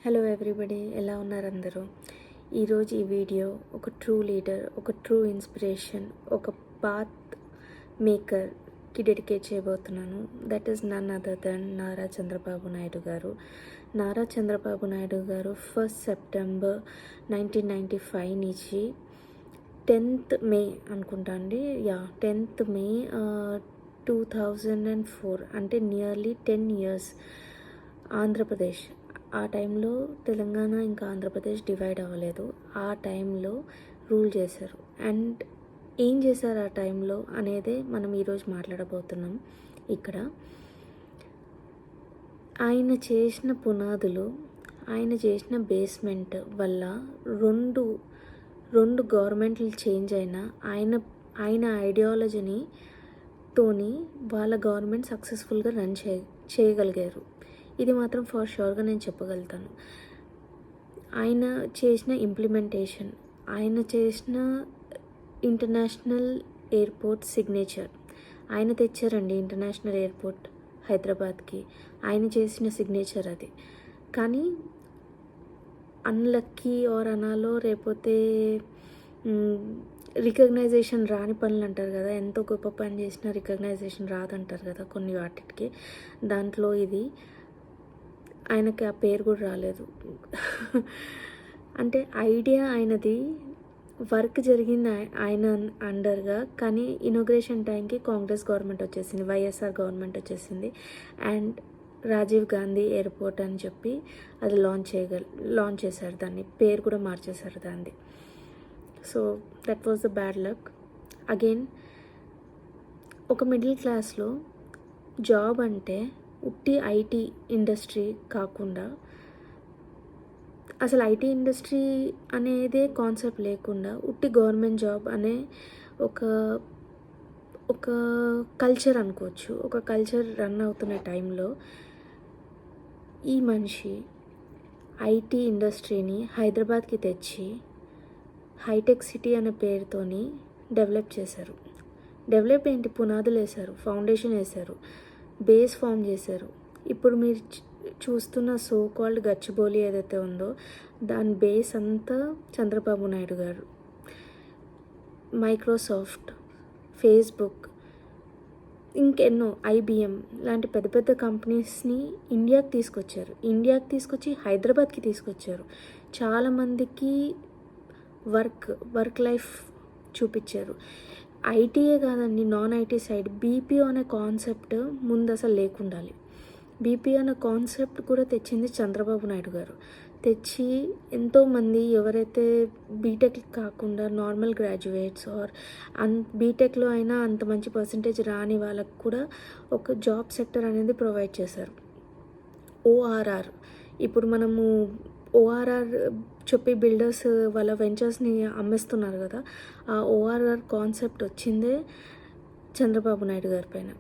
Hello everybody, ఎలా ఉన్నారు అందరూ? ఈరోజు ఈ వీడియో ఒక ట్రూ లీడర్, ఒక ట్రూ ఇన్స్పిరేషన్, ఒక పాత్ మేకర్కి డెడికేట్ చేయబోతున్నాను. That is none other than Nara Chandrababu Naidu గారు. నారా చంద్రబాబు నాయుడు గారు 1 సెప్టెంబర్ 1995 నుంచి 10th మే అనుకుంటా అండి, 10th మే 2004, అంటే నియర్లీ 10 years ఆంధ్రప్రదేశ్, ఆ టైంలో తెలంగాణ ఇంకా ఆంధ్రప్రదేశ్ డివైడ్ అవ్వలేదు, ఆ టైంలో రూల్ చేశారు. అండ్ ఏం చేశారు ఆ టైంలో అనేదే మనం ఈరోజు మాట్లాడబోతున్నాం. ఇక్కడ ఆయన చేసిన పునాదులు, ఆయన చేసిన బేస్మెంట్ వల్ల రెండు గవర్నమెంట్లు చేంజ్ అయినా ఆయన ఐడియాలజీని తోని వాళ్ళ గవర్నమెంట్ సక్సెస్ఫుల్గా రన్ చేయగలిగారు. ఇది మాత్రం ఫర్ షూర్గా నేను చెప్పగలుగుతాను. ఆయన చేసిన ఇంప్లిమెంటేషన్, ఆయన చేసిన ఇంటర్నేషనల్ ఎయిర్పోర్ట్ సిగ్నేచర్, ఆయన తెచ్చారండి ఇంటర్నేషనల్ ఎయిర్పోర్ట్ హైదరాబాద్కి, ఆయన చేసిన సిగ్నేచర్ అది. కానీ అన్లక్కీ ఆర్ అనాలో లేకపోతే రికగ్నైజేషన్ రాని పనులు అంటారు కదా, ఎంతో గొప్ప పని చేసినా రికగ్నైజేషన్ రాదంటారు కదా కొన్ని వాటికి. దాంట్లో ఇది ఆయనకి ఆ పేరు కూడా రాలేదు. అంటే ఐడియా ఆయనది, వర్క్ జరిగింది ఆయన అండర్గా, కానీ ఇనాగ్రేషన్ టైంకి కాంగ్రెస్ గవర్నమెంట్ వచ్చేసింది, వైఎస్ఆర్ గవర్నమెంట్ వచ్చేసింది. అండ్ రాజీవ్ గాంధీ ఎయిర్పోర్ట్ అని చెప్పి అది లాంచ్ చేశారు, దాన్ని పేరు కూడా మార్చేశారు దాన్ని. So that was the bad luck. Again ఒక మిడిల్ క్లాస్లో జాబ్ అంటే ఉట్టి ఐటీ ఇండస్ట్రీ కాకుండా, అసలు ఐటీ ఇండస్ట్రీ అనేదే కాన్సెప్ట్ లేకుండా ఉట్టి గవర్నమెంట్ జాబ్ అనే ఒక కల్చర్ అనుకోవచ్చు, ఒక కల్చర్ రన్ అవుతున్న టైంలో ఈ మనిషి ఐటీ ఇండస్ట్రీని హైదరాబాద్కి తెచ్చి హైటెక్ సిటీ అనే పేరుతోని డెవలప్ చేశారు. డెవలప్ ఏంటి, పునాదులు వేశారు, ఫౌండేషన్ వేశారు, బేస్ ఫామ్ చేశారు. ఇప్పుడు మీరు చూస్తున్న సో కాల్డ్ గచ్చిబౌలి ఏదైతే ఉందో దాని బేస్ అంతా చంద్రబాబు నాయుడు గారు. మైక్రోసాఫ్ట్, ఫేస్బుక్, ఇంకెన్నో ఐబిఎం లాంటి పెద్ద పెద్ద కంపెనీస్ని ఇండియాకి తీసుకొచ్చి హైదరాబాద్కి తీసుకొచ్చారు. చాలామందికి వర్క్ లైఫ్ చూపించారు. ఐటీఏ కాదండి, నాన్ ఐటీ సైడ్ బీపీఓ అనే కాన్సెప్ట్ ముందు అసలు లేకుండాలి. బీపీఓ అనే కాన్సెప్ట్ కూడా తెచ్చింది చంద్రబాబు నాయుడు గారు. తెచ్చి ఎంతోమంది ఎవరైతే బీటెక్ కాకుండా నార్మల్ గ్రాడ్యుయేట్స్ ఆర్ బీటెక్లో అయినా అంత మంచి పర్సంటేజ్ రాని వాళ్ళకు కూడా ఒక జాబ్ సెక్టర్ అనేది ప్రొవైడ్ చేశారు. ఓఆర్ఆర్, ఇప్పుడు మనము ఓఆర్ఆర్ చెప్పి బిల్డర్స్ వాళ్ళ వెంచర్స్ని అమ్మేస్తున్నారు కదా, ఆ ఓఆర్ఆర్ కాన్సెప్ట్ వచ్చిందే చంద్రబాబు నాయుడు గారి పైన.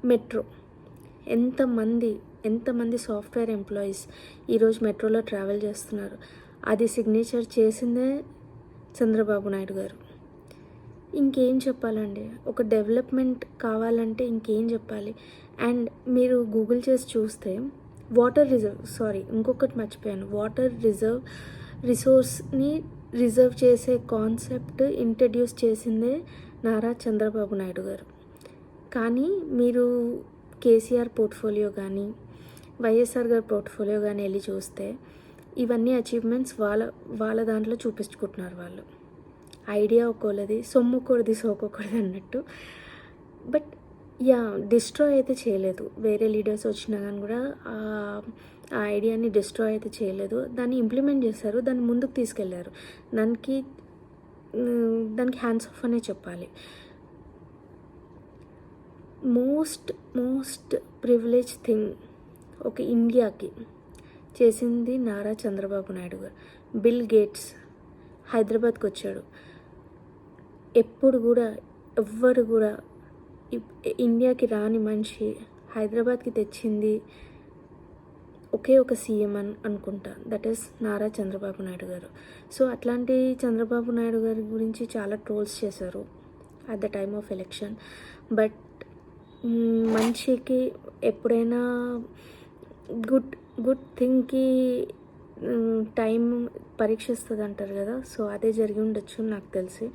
మెట్రో, ఎంతమంది సాఫ్ట్వేర్ ఎంప్లాయీస్ ఈరోజు మెట్రోలో ట్రావెల్ చేస్తున్నారు, అది సిగ్నేచర్ చేసిందే చంద్రబాబు నాయుడు గారు. ఇంకేం చెప్పాలండి, ఒక డెవలప్మెంట్ కావాలంటే ఇంకేం చెప్పాలి. అండ్ మీరు గూగుల్ చేసి చూస్తే ఇంకొకటి మర్చిపోయాను, వాటర్ రిసోర్స్ని రిజర్వ్ చేసే కాన్సెప్ట్ ఇంట్రడ్యూస్ చేసిందే నారా చంద్రబాబు నాయుడు గారు. కానీ మీరు కేసీఆర్ పోర్ట్ఫోలియో కానీ వైఎస్ఆర్ గారి పోర్ట్ఫోలియో కానీ వెళ్ళి చూస్తే ఇవన్నీ అచీవ్మెంట్స్ వాళ్ళ దాంట్లో చూపించుకుంటున్నారు వాళ్ళు. ఐడియా ఒకళ్ళది, సొమ్ము ఒకటిది, సోకొకటిది అన్నట్టు. బట్ డిస్ట్రాయ్ అయితే చేయలేదు. వేరే లీడర్స్ వచ్చినా కానీ కూడా ఆ ఐడియాని డిస్ట్రాయ్ అయితే చేయలేదు, దాన్ని ఇంప్లిమెంట్ చేశారు, దాన్ని ముందుకు తీసుకెళ్లారు. దానికి హ్యాండ్స్ ఆఫ్ అనే చెప్పాలి. మోస్ట్ ప్రివిలేజ్ థింగ్ ఒక ఇండియాకి చేసింది నారా చంద్రబాబు నాయుడు గారు. బిల్ గేట్స్ హైదరాబాద్కి వచ్చాడు. ఎవ్వరు కూడా ఇండియాకి రాని మనిషి హైదరాబాద్కి తెచ్చింది ఒకే ఒక సీఎం అనుకుంటా, దట్ ఈస్ నారా చంద్రబాబు నాయుడు గారు. సో అట్లాంటి చంద్రబాబు నాయుడు గారి గురించి చాలా ట్రోల్స్ చేశారు at the time of election. But మనిషికి ఎప్పుడైనా గుడ్ థింగ్కి టైం పరీక్షిస్తుంది అంటారు కదా, సో అదే జరిగి ఉండొచ్చు నాకు తెలిసి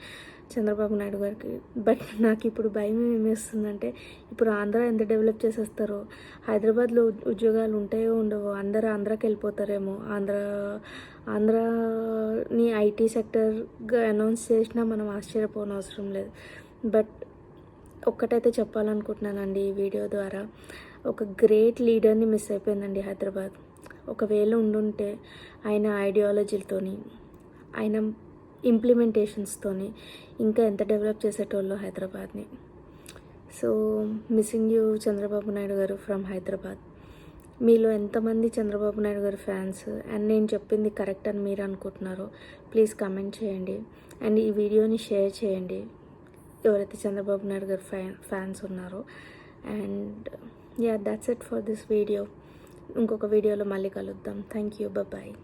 చంద్రబాబు నాయుడు గారికి. బట్ నాకు ఇప్పుడు భయం ఏమేస్తుందంటే, ఇప్పుడు ఆంధ్ర ఎంత డెవలప్ చేసేస్తారో, హైదరాబాద్లో ఉద్యోగాలు ఉంటాయో ఉండవో, అందరూ ఆంధ్రాకి వెళ్ళిపోతారేమో. ఆంధ్రాని ఐటీ సెక్టర్గా అనౌన్స్ చేసినా మనం ఆశ్చర్యపోనవసరం లేదు. బట్ ఒక్కటైతే చెప్పాలనుకుంటున్నానండి ఈ వీడియో ద్వారా, ఒక గ్రేట్ లీడర్ని మిస్ అయిపోయిందండి హైదరాబాద్. ఒకవేళ ఉండుంటే ఆయన ఐడియాలజీలతోని, ఆయన ఇంప్లిమెంటేషన్స్తోని ఇంకా ఎంత డెవలప్ చేసేటోళ్ళు హైదరాబాద్ని. So missing you Chandrababu Naidu గారు ఫ్రమ్ హైదరాబాద్. మీలో ఎంతమంది చంద్రబాబు నాయుడు గారు ఫ్యాన్స్ అండ్ నేను చెప్పింది కరెక్ట్ అని మీరు అనుకుంటున్నారో ప్లీజ్ కమెంట్ చేయండి. అండ్ ఈ వీడియోని షేర్ చేయండి ఎవరైతే చంద్రబాబు నాయుడు గారు ఫ్యాన్స్ ఉన్నారో. And yeah, that's it for this video. ఇంకొక వీడియోలో మళ్ళీ కలుద్దాం. Thank you, bye.